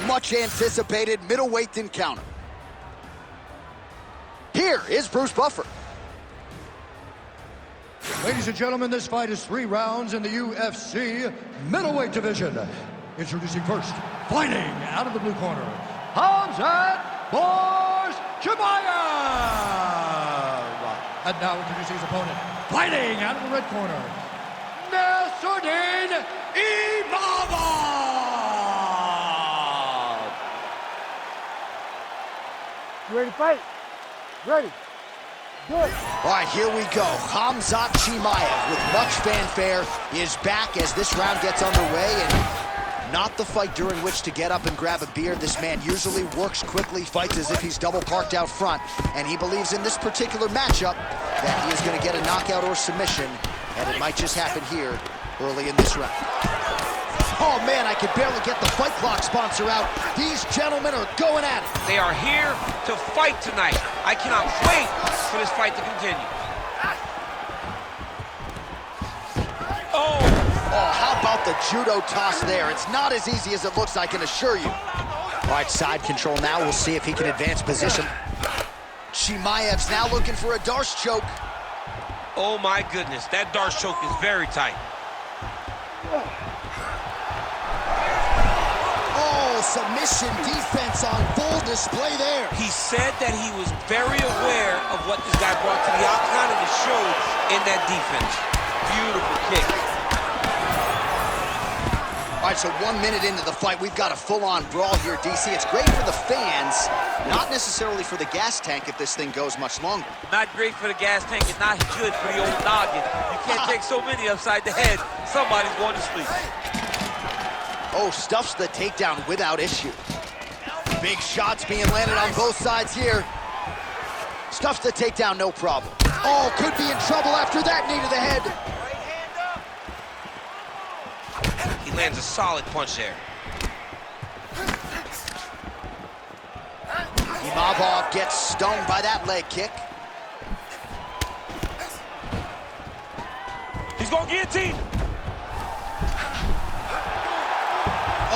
much anticipated middleweight encounter. Here is Bruce Buffer. Ladies and gentlemen, this fight is 3 rounds in the UFC middleweight division. Introducing first, fighting out of the blue corner, Hamzath Chimaev. And now introducing his opponent, fighting out of the red corner, Nasuruddin Imabofu. You ready to fight? Ready. Good. All right, here we go. Hamzath Chimaev, with much fanfare, is back as this round gets underway, and not the fight during which to get up and grab a beer. This man usually works quickly, fights as if he's double parked out front, and he believes in this particular matchup that he is going to get a knockout or submission, and it might just happen here early in this round. Oh man, I can barely get the Fight Clock sponsor out. These gentlemen are going at it. They are here to fight tonight. I cannot wait for this fight to continue. Oh, how about the judo toss there? It's not as easy as it looks, I can assure you. All right, side control now. We'll see if he can advance position. Chimaev's now looking for a Darce choke. oh my goodness, that Darce choke is very tight. Submission defense on full display there. He said that he was very aware of what this guy brought to the octagon, and it showed in that defense. Beautiful kick. All right, so 1 minute into the fight, we've got a full-on brawl here, DC. It's great for the fans, not necessarily for the gas tank if this thing goes much longer. Not great for the gas tank and not good for the old noggin. You can't take so many upside the head. Somebody's going to sleep. Oh, stuffs the takedown without issue. Big shots being landed on both sides here. Stuffs the takedown, no problem. Oh, could be in trouble after that knee to the head. He lands a solid punch there. Imabofu gets stung by that leg kick. He's going guillotine.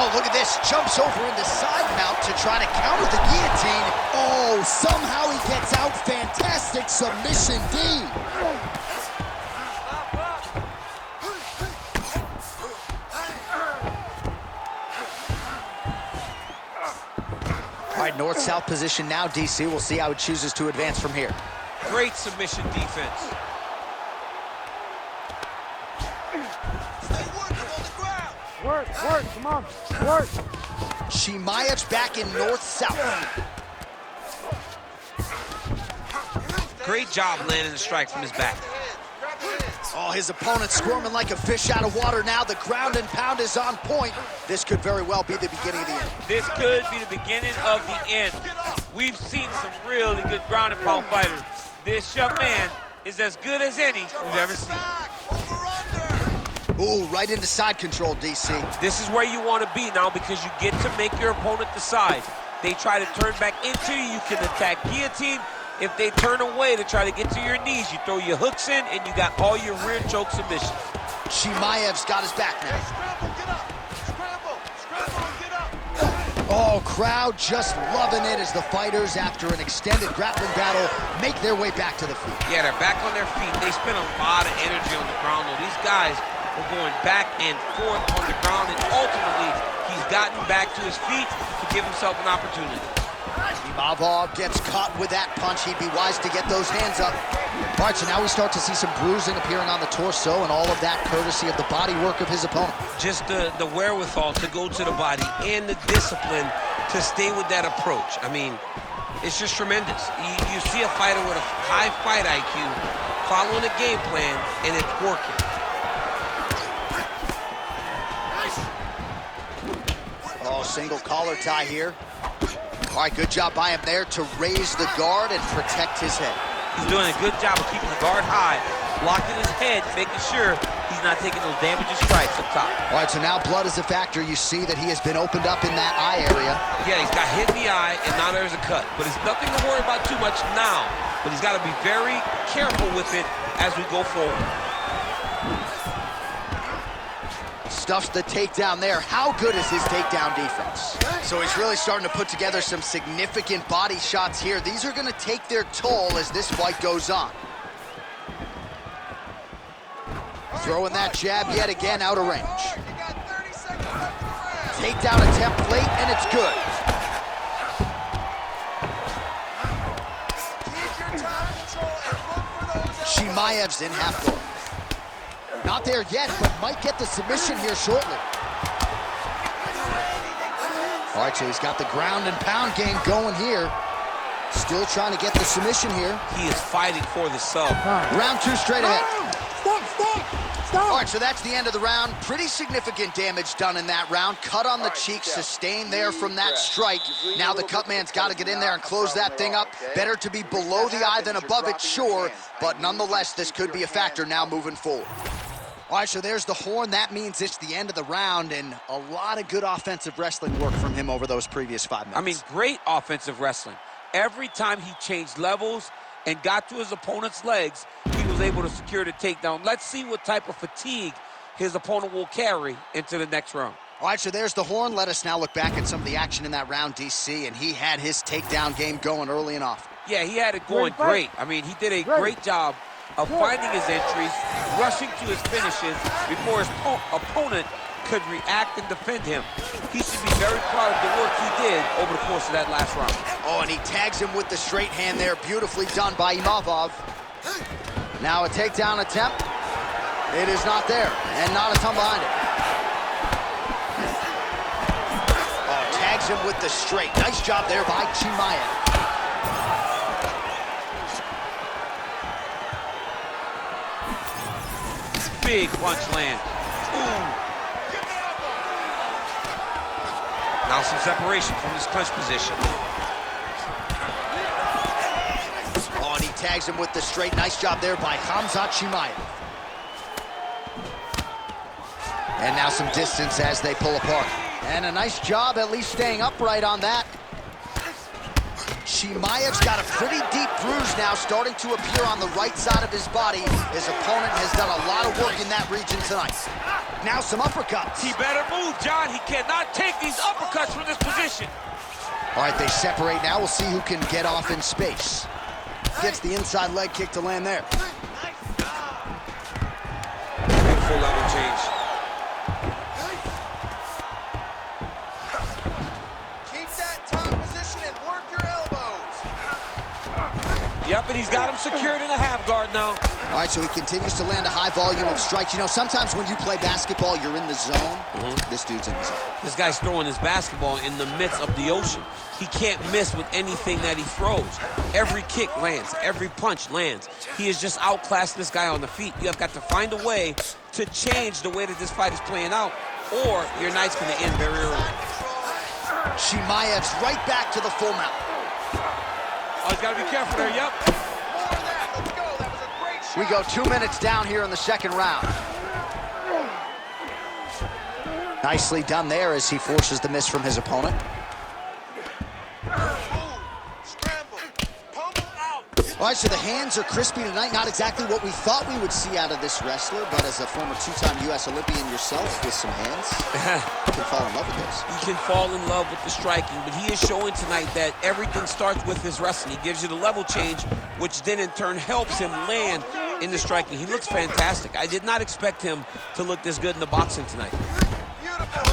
Oh, look at this. Jumps over into side mount to try to counter the guillotine. Oh, somehow he gets out. Fantastic submission D. All right, north-south position now, DC. We'll see how he chooses to advance from here. Great submission defense. Work, come on, work. Chimaev's back in north-south. Great job landing the strike from his back. Oh, his opponent squirming like a fish out of water now. The ground and pound is on point. This could very well be the beginning of the end. This could be the beginning of the end. We've seen some really good ground and pound fighters. This young man is as good as any we've ever seen. Ooh, right into side control, DC. This is where you want to be now because you get to make your opponent decide. They try to turn back into you, you can attack guillotine. If they turn away to try to get to your knees, you throw your hooks in and you got all your rear choke submissions. Chimaev's got his back now. Oh, crowd just loving it as the fighters, after an extended grappling battle, make their way back to the feet. Yeah, they're back on their feet. They spend a lot of energy on the ground, though. These guys are going back and forth on the ground, and ultimately, he's gotten back to his feet to give himself an opportunity. Imabofu gets caught with that punch. He'd be wise to get those hands up. All right, so now we start to see some bruising appearing on the torso, and all of that courtesy of the body work of his opponent. Just the wherewithal to go to the body and the discipline to stay with that approach. I mean, it's just tremendous. You see a fighter with a high fight IQ following a game plan, and it's working. Oh, single collar tie here. All right, good job by him there to raise the guard and protect his head. He's doing a good job of keeping the guard high, blocking his head, making sure he's not taking those damaging strikes up top. All right, so now blood is a factor. You see that he has been opened up in that eye area. Yeah, he's got hit in the eye, and now there's a cut. But it's nothing to worry about too much now. But he's got to be very careful with it as we go forward. stuffs the takedown there. How good is his takedown defense? So he's really starting to put together some significant body shots here. These are going to take their toll as this fight goes on. Throwing that jab yet again out of range. Takedown attempt late, and it's good. Chimaev's in half guard. Not there yet, but might get the submission here shortly. All right, so he's got the ground and pound game going here. Still trying to get the submission here. He is fighting for the sub. Round 2 straight ahead. Stop. All right, so that's the end of the round. Pretty significant damage done in that round. Cut on the cheek, sustained there from that strike. Now the cut man's got to get in there and close that thing up. Better to be below the eye than above it, sure. But nonetheless, this could be a factor now moving forward. All right, so there's the horn. That means it's the end of the round, and a lot of good offensive wrestling work from him over those previous 5 minutes. I mean, great offensive wrestling. Every time he changed levels and got to his opponent's legs, he was able to secure the takedown. Let's see what type of fatigue his opponent will carry into the next round. All right, so there's the horn. Let us now look back at some of the action in that round, DC, and he had his takedown game going early and often. Yeah, he had it going great. I mean, he did a great job of finding his entries, rushing to his finishes before his opponent could react and defend him. He should be very proud of the work he did over the course of that last round. Oh, and he tags him with the straight hand there. Beautifully done by Imabofu. Now a takedown attempt. It is not there, and not a ton behind it. Oh, tags him with the straight. Nice job there by Chimaev. Big punch land. Ooh. Now some separation from his clinch position. Oh, and he tags him with the straight. Nice job there by Hamzath Chimaev. And now some distance as they pull apart. And a nice job at least staying upright on that. Chimaev's got a pretty deep bruise now starting to appear on the right side of his body. His opponent has done a lot of work in that region tonight. Now some uppercuts. He better move, John. He cannot take these uppercuts from this position. All right, they separate now. We'll see who can get off in space. Gets the inside leg kick to land there. Full level change. Keep that top position and work your elbows. Yep, and he's got him secured in a half guard now. All right, so he continues to land a high volume of strikes. You know, sometimes when you play basketball, you're in the zone. This dude's in the zone. This guy's throwing his basketball in the midst of the ocean. He can't miss with anything that he throws. Every kick lands. Every punch lands. He is just outclassing this guy on the feet. You have got to find a way to change the way that this fight is playing out, or your night's going to end very early. Chimaev's right back to the full mount. Oh, he's got to be careful there, yep. More of that. Let's go. That was a great shot. We go 2 minutes down here in the second round. Nicely done there as he forces the miss from his opponent. Scramble. Pummel out. All right, so the hands are crispy tonight. Not exactly what we thought we would see out of this wrestler, but as a former 2-time U.S. Olympian yourself with some hands, you can fall in love with this. He can fall in love with the striking, but he is showing tonight that everything starts with his wrestling. He gives you the level change, which then in turn helps him land in the striking. He looks fantastic. I did not expect him to look this good in the boxing tonight.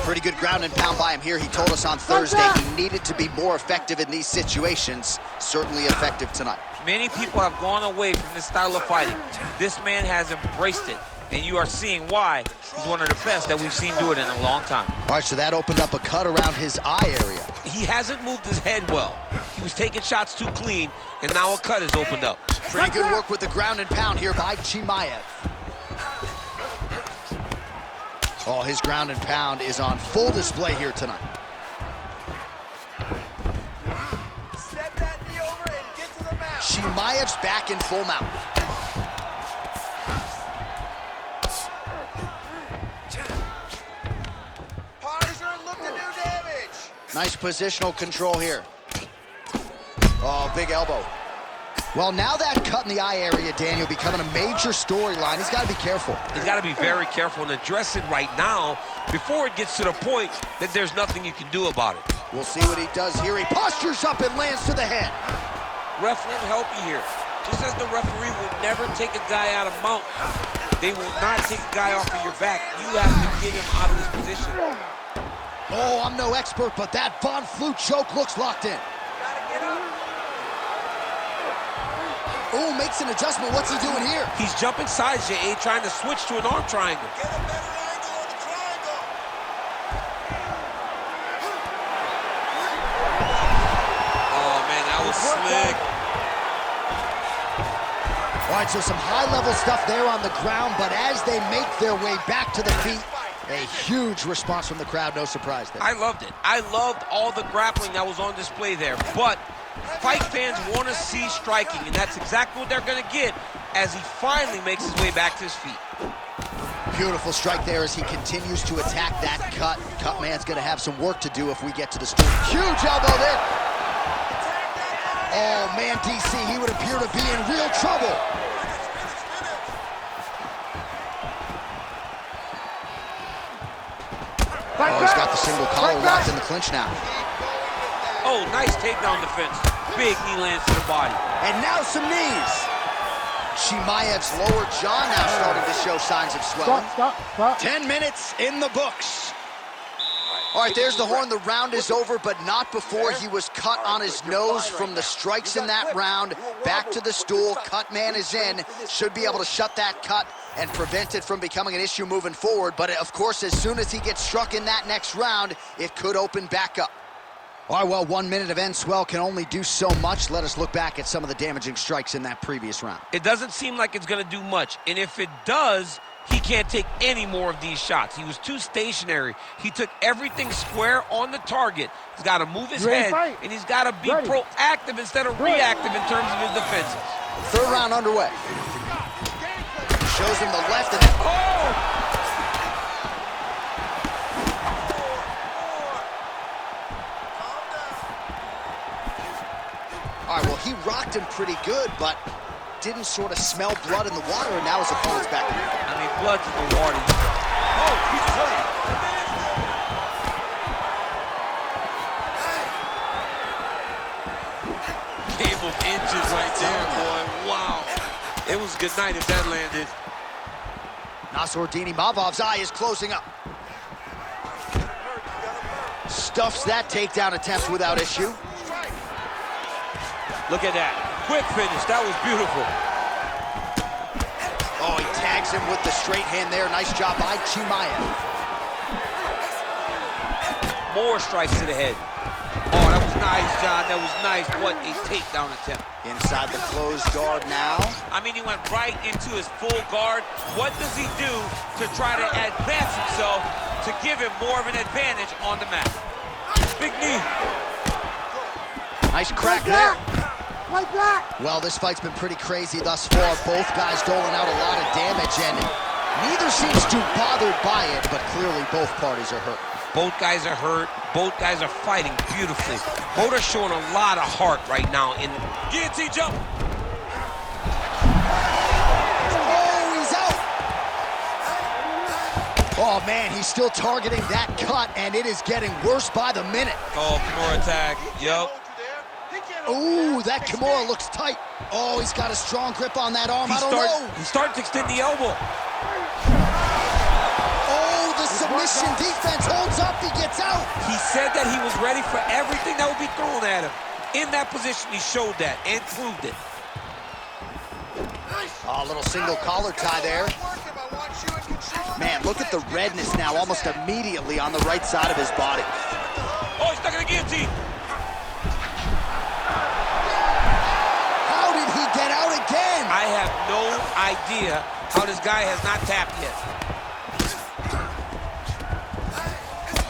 Pretty good ground and pound by him here. He told us on Thursday he needed to be more effective in these situations. Certainly effective tonight. Many people have gone away from this style of fighting. This man has embraced it, and you are seeing why he's one of the best that we've seen do it in a long time. All right, so that opened up a cut around his eye area. He hasn't moved his head well. He was taking shots too clean, and now a cut has opened up. Pretty good work with the ground and pound here by Chimaev. Oh, his ground and pound is on full display here tonight. Step that knee over and get to the mat. Chimaev's back in full mount. Parzer looking to do damage. Nice positional control here. Oh, big elbow. Well, now that cut in the eye area, Daniel, becoming a major storyline. He's got to be careful. He's got to be very careful and address it right now before it gets to the point that there's nothing you can do about it. We'll see what he does here. He postures up and lands to the head. Ref won't help you here. Just as the referee will never take a guy out of mount, they will not take a guy off of your back. You have to get him out of this position. Oh, I'm no expert, but that Von Flue choke looks locked in. Oh, makes an adjustment. What's he doing here? He's jumping sides, J.A., trying to switch to an arm triangle. Get a better angle on the triangle. Oh, man, that was slick. All right, so some high-level stuff there on the ground, but as they make their way back to the feet, a huge response from the crowd, no surprise there. I loved it. I loved all the grappling that was on display there, but fight fans want to see striking, and that's exactly what they're going to get as he finally makes his way back to his feet. Beautiful strike there as he continues to attack that cut. Cut man's going to have some work to do if we get to the stool. Huge elbow there. Oh, man, DC, he would appear to be in real trouble. Oh, he's got the single collar locked in the clinch now. Oh, nice takedown defense. Big knee lands to the body. And now some knees. Chimaev's lower jaw now starting to show signs of swelling. Stop. 10 minutes in the books. All right, there's the horn. The round is over, but not before he was cut on his nose from the strikes in that round. Back to the stool. Cut man is in. Should be able to shut that cut and prevent it from becoming an issue moving forward. But, of course, as soon as he gets struck in that next round, it could open back up. All right, well, 1 minute of end swell can only do so much. Let us look back at some of the damaging strikes in that previous round. It doesn't seem like it's going to do much, and if it does, he can't take any more of these shots. He was too stationary. He took everything square on the target. He's got to move his head, and he's got to be proactive instead of reactive in terms of his defenses. Third round underway. Shows him the left, and then, oh! All right, well, he rocked him pretty good, but didn't sort of smell blood in the water, and now his opponent's back. I mean, blood's in the water. Oh, he's hurt. Game of inches right there, boy. Wow. It was a good night if that landed. Nasuruddin Imavov's eye is closing up. Stuffs that takedown attempt without issue. Look at that. Quick finish. That was beautiful. Oh, he tags him with the straight hand there. Nice job by Chimaev. More strikes to the head. Oh, that was nice, John. That was nice. What a takedown attempt. Inside the closed guard now. I mean, he went right into his full guard. What does he do to try to advance himself to give him more of an advantage on the mat? Big knee. Nice crack there. Like that. Well, this fight's been pretty crazy thus far. Both guys doling out a lot of damage, and neither seems too bothered by it, but clearly both parties are hurt. Both guys are hurt. Both guys are fighting beautifully. Both are showing a lot of heart right now. In Guillotine jump. Oh, he's out. Oh, man, he's still targeting that cut, and it is getting worse by the minute. Oh, Kimura tag. Yup. Ooh, that Kimura looks tight. Oh, he's got a strong grip on that arm. I don't know. He started to extend the elbow. Oh, the submission defense holds up. He gets out. He said that he was ready for everything that would be thrown at him. In that position, he showed that and proved it. Oh, a little single collar tie there. Man, look at the redness now almost immediately on the right side of his body. Oh, he's stuck in the guillotine. How did he get out again? I have no idea how this guy has not tapped yet.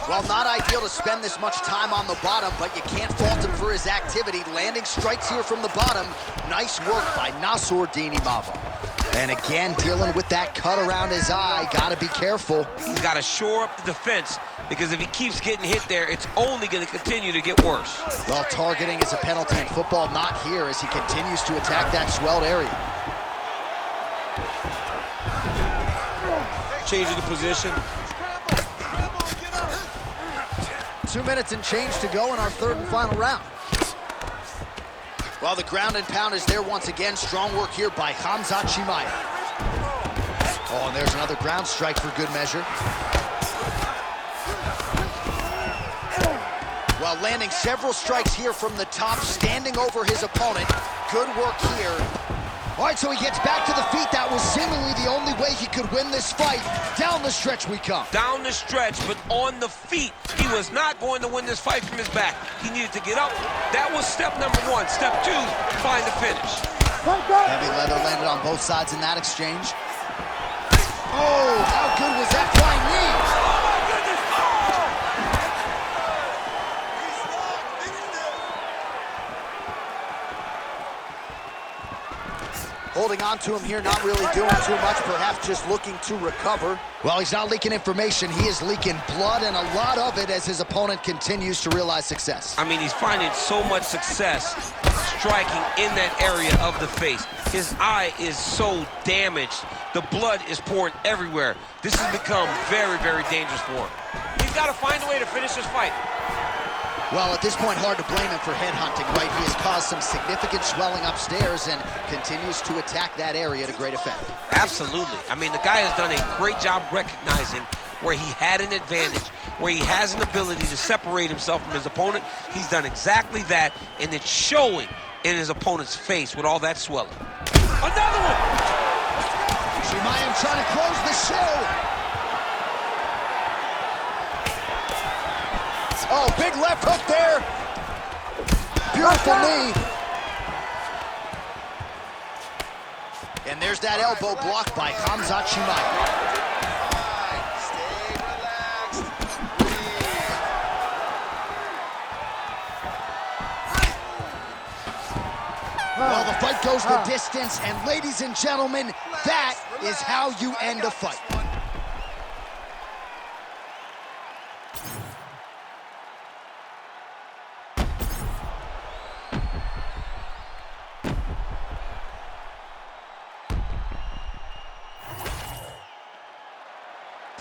Well, not ideal to spend this much time on the bottom, but you can't fault him for his activity. Landing strikes here from the bottom. Nice work by Nasuruddin Imabofu. And again, dealing with that cut around his eye. Got to be careful. He's got to shore up the defense. because if he keeps getting hit there, it's only going to continue to get worse. Well, targeting is a penalty in football, not here, as he continues to attack that swelled area. Changing the position. 2 minutes and change to go in our third and final round. Well, the ground and pound is there once again. Strong work here by Hamzath Chimaev. Oh, and there's another ground strike for good measure. Well, landing several strikes here from the top, standing over his opponent. Good work here. All right, so he gets back to the feet. That was seemingly the only way he could win this fight. Down the stretch we come. Down the stretch, but on the feet. He was not going to win this fight from his back. He needed to get up. That was step number one. Step two, find the finish. Heavy leather landed on both sides in that exchange. Oh, how good was that flying knee? Holding on to him here, not really doing too much, perhaps just looking to recover. Well, he's not leaking information. He is leaking blood, and a lot of it as his opponent continues to realize success. I mean, he's finding so much success striking in that area of the face. His eye is so damaged. The blood is pouring everywhere. This has become very, very dangerous for him. He's got to find a way to finish this fight. Well, at this point, hard to blame him for headhunting, right? He has caused some significant swelling upstairs and continues to attack that area to great effect. Absolutely. I mean, the guy has done a great job recognizing where he had an advantage, where he has an ability to separate himself from his opponent. He's done exactly that, and it's showing in his opponent's face with all that swelling. Another one! Chimaev trying to close the show. Oh, big left hook there. Beautiful knee. And there's that elbow blocked by Hamzath Chimaev. Stay relaxed. Well, the fight goes the distance, and ladies and gentlemen, that is how you end a fight.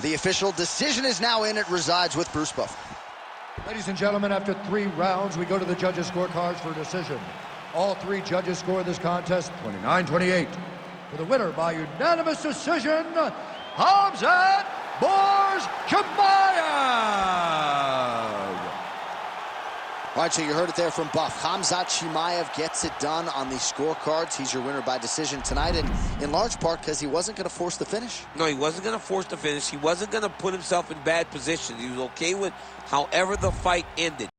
The official decision is now in. It resides with Bruce Buffer. Ladies and gentlemen, after 3 rounds, we go to the judges' scorecards for a decision. All 3 judges score this contest 29-28. For the winner by unanimous decision, Hamzath Chimaev. All right, so you heard it there from Buff. Hamzath Chimaev gets it done on the scorecards. He's your winner by decision tonight, and in large part because he wasn't going to force the finish. No, he wasn't going to force the finish. He wasn't going to put himself in bad position. He was okay with however the fight ended.